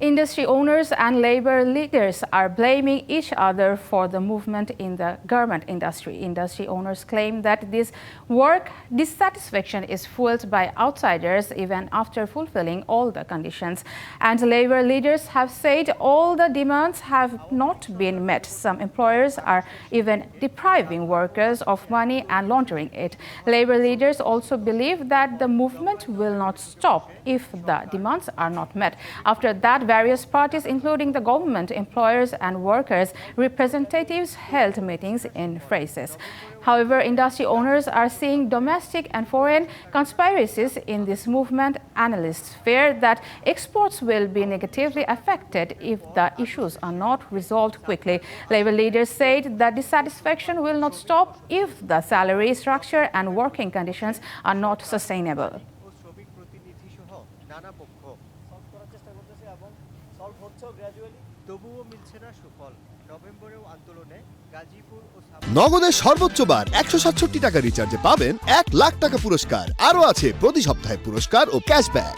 Industry owners and labor leaders are blaming each other for the movement in the garment industry. Industry owners claim that this work dissatisfaction is fueled by outsiders even after fulfilling all the conditions. And labor leaders have said all the demands have not been met. Some employers are even depriving workers of money and laundering it. Labor leaders also believe that the movement will not stop if the demands are not met. After that, various parties, including the government, employers and workers, representatives held meetings in phrases. However, industry owners are seeing domestic and foreign conspiracies in this movement. Analysts fear that exports will be negatively affected if the issues are not resolved quickly. Labor leaders said that dissatisfaction will not stop if the salary structure and working conditions are not sustainable. নগদের সর্বোচ্চ বার 167 টাকা রিচার্জে পাবেন 1 লাখ টাকা পুরস্কার। আরও আছে প্রতি সপ্তাহে পুরস্কার ও ক্যাশব্যাক।